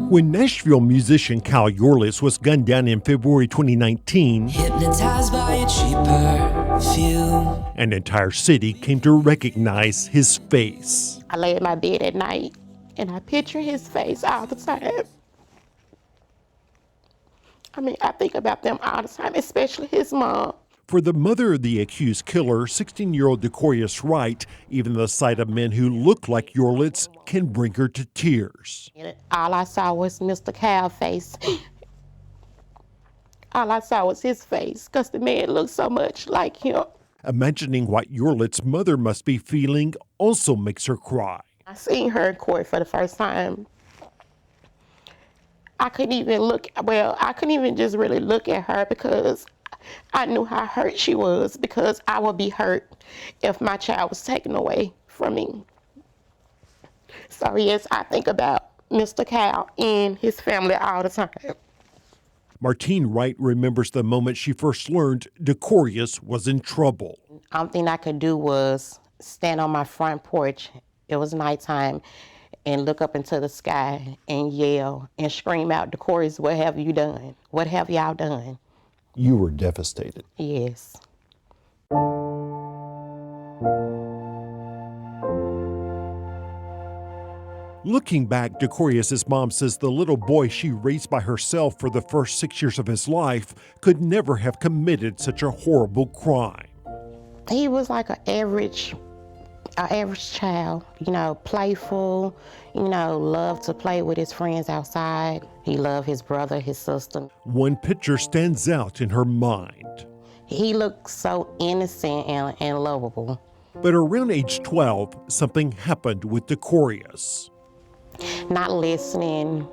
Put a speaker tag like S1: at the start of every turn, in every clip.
S1: When Nashville musician Cal Yorlets was gunned down in February 2019,
S2: hypnotized by a cheap perfume,
S1: an entire city came to recognize his face.
S3: I lay in my bed at night and I picture his face all the time. I think about them all the time, especially his mom.
S1: For the mother of the accused killer, 16-year-old Decorrius Wright, even the sight of men who look like Yorlets can bring her to tears.
S3: All I saw was Mr. Cal's face. All I saw was his face, because the man looked so much like him.
S1: Imagining what Yorlet's mother must be feeling also makes her cry.
S3: I seen her in court for the first time. I couldn't even just really look at her because I knew how hurt she was, because I would be hurt if my child was taken away from me. So yes, I think about Mr. Cal and his family all the time.
S1: Martine Wright remembers the moment she first learned Decorrius was in trouble.
S3: The only thing I could do was stand on my front porch. It was nighttime, and look up into the sky and yell and scream out, "Decorrius, what have you done? What have y'all done?"
S4: You were devastated.
S3: Yes.
S1: Looking back, Decorrius' mom says the little boy she raised by herself for the first 6 years of his life could never have committed such a horrible crime.
S3: He was like an average child, playful, loved to play with his friends outside. He loved his brother, his sister.
S1: One picture stands out in her mind.
S3: He looked so innocent and lovable.
S1: But around age 12, something happened with Decorrius.
S3: Not listening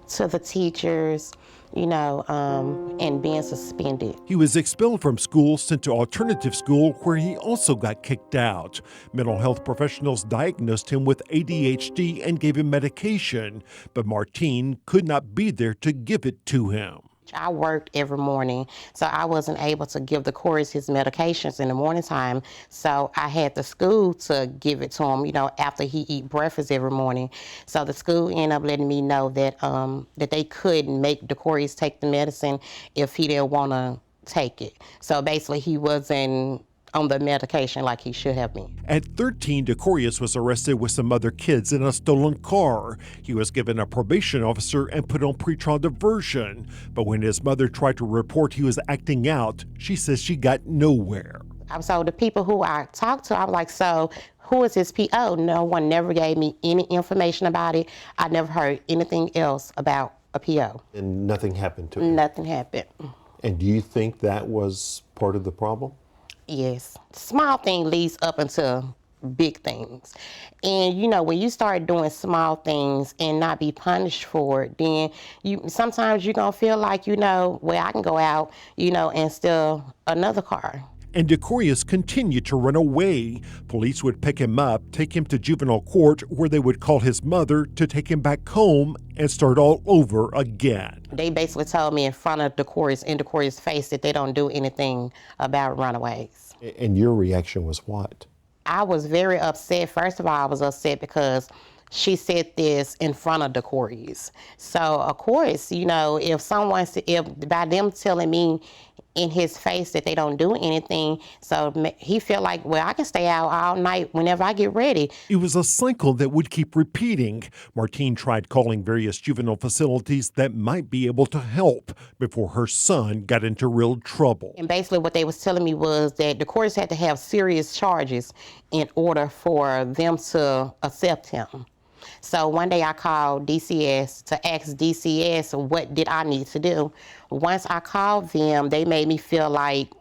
S3: to the teachers, and being suspended.
S1: He was expelled from school, sent to alternative school, where he also got kicked out. Mental health professionals diagnosed him with ADHD and gave him medication, but Martine could not be there to give it to him.
S3: I worked every morning, so I wasn't able to give Decorrius his medications in the morning time. So I had the school to give it to him, after he eat breakfast every morning. So the school ended up letting me know that that they couldn't make Decorrius take the medicine if he didn't want to take it. So basically, he wasn't on the medication like he should have been.
S1: At 13, Decorrius was arrested with some other kids in a stolen car. He was given a probation officer and put on pretrial diversion. But when his mother tried to report he was acting out, she says she got nowhere.
S3: So the people who I talked to, I was like, so who is his PO? No one never gave me any information about it. I never heard anything else about a PO.
S4: And nothing happened to him?
S3: Nothing happened.
S4: And do you think that was part of the problem?
S3: Yes. Small thing leads up into big things. And when you start doing small things and not be punished for it, then sometimes you're gonna feel like, I can go out, and steal another car.
S1: And Decorrius continued to run away. Police would pick him up, take him to juvenile court, where they would call his mother to take him back home and start all over again.
S3: They basically told me in front of Decorrius' face that they don't do anything about runaways.
S4: And your reaction was what?
S3: I was very upset. First of all, I was upset because she said this in front of Decorrius. So of course, if by them telling me in his face that they don't do anything, so he felt like, well, I can stay out all night whenever I get ready.
S1: It was a cycle that would keep repeating. Martine tried calling various juvenile facilities that might be able to help before her son got into real trouble.
S3: And basically what they was telling me was that Decorrius had to have serious charges in order for them to accept him. So one day I called DCS to ask DCS what did I need to do. Once I called them, they made me feel like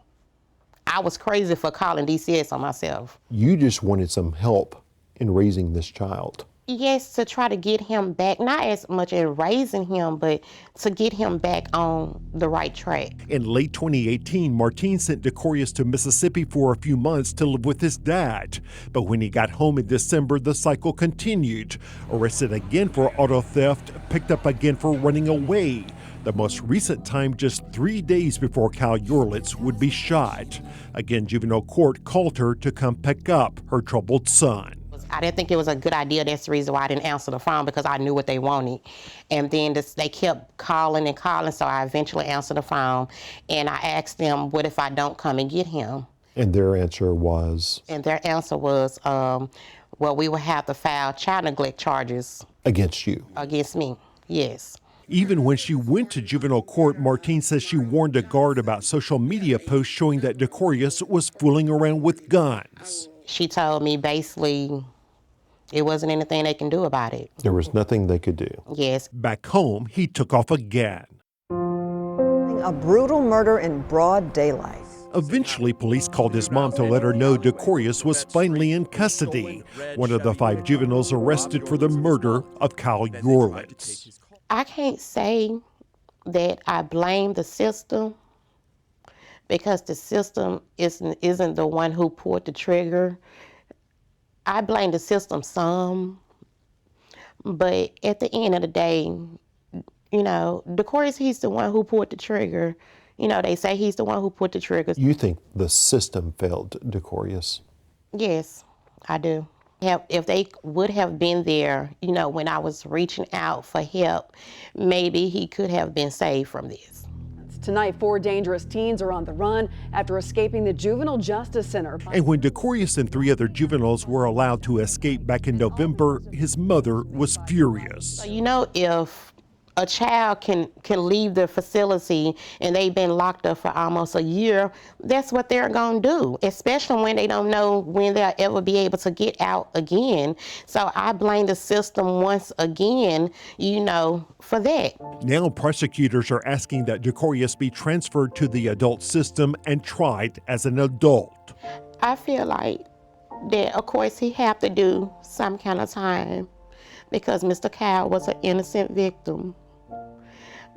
S3: I was crazy for calling DCS on myself.
S4: You just wanted some help in raising this child.
S3: Yes, to try to get him back, not as much as raising him, but to get him back on the right track.
S1: In late 2018, Martine sent Decorrius to Mississippi for a few months to live with his dad. But when he got home in December, the cycle continued. Arrested again for auto theft, picked up again for running away. The most recent time just 3 days before Cal Yorlets would be shot. Again, juvenile court called her to come pick up her troubled son.
S3: I didn't think it was a good idea. That's the reason why I didn't answer the phone, because I knew what they wanted. And then they kept calling and calling, so I eventually answered the phone. And I asked them, what if I don't come and get him?
S4: And their answer was?
S3: And their answer was, well, we will have to file child neglect charges.
S4: Against you?
S3: Against me, yes.
S1: Even when she went to juvenile court, Martine says she warned a guard about social media posts showing that Decorrius was fooling around with guns.
S3: She told me basically it wasn't anything they can do about it.
S4: There was nothing they could do.
S3: Yes.
S1: Back home, he took off again.
S5: A brutal murder in broad daylight.
S1: Eventually, police called his mom to let her know Decorrius was finally in custody, one of the 5 juveniles arrested for the murder of Kyle Yorlets.
S3: I can't say that I blame the system, because the system isn't the one who pulled the trigger. I blame the system some, but at the end of the day, you know, Decorrius, he's the one who pulled the trigger. You know, they say he's the one who put the trigger.
S4: You think the system failed Decorrius?
S3: Yes, I do. If they would have been there, you know, when I was reaching out for help, maybe he could have been saved from this.
S6: Tonight, 4 dangerous teens are on the run after escaping the Juvenile Justice Center.
S1: And when Decorrius and 3 other juveniles were allowed to escape back in November, his mother was furious.
S3: So, you know, if a child can leave the facility and they've been locked up for almost a year, that's what they're going to do, especially when they don't know when they'll ever be able to get out again. So I blame the system once again, you know, for that.
S1: Now prosecutors are asking that Decorrius be transferred to the adult system and tried as an adult.
S3: I feel like that, of course, he have to do some kind of time, because Mr. Kyle was an innocent victim.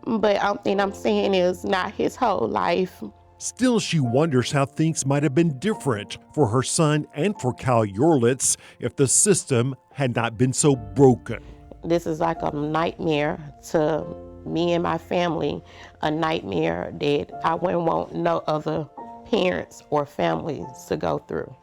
S3: But thing I'm saying is not his whole life.
S1: Still, she wonders how things might have been different for her son and for Kyle Yorlets if the system had not been so broken.
S3: This is like a nightmare to me and my family, a nightmare that I wouldn't want no other parents or families to go through.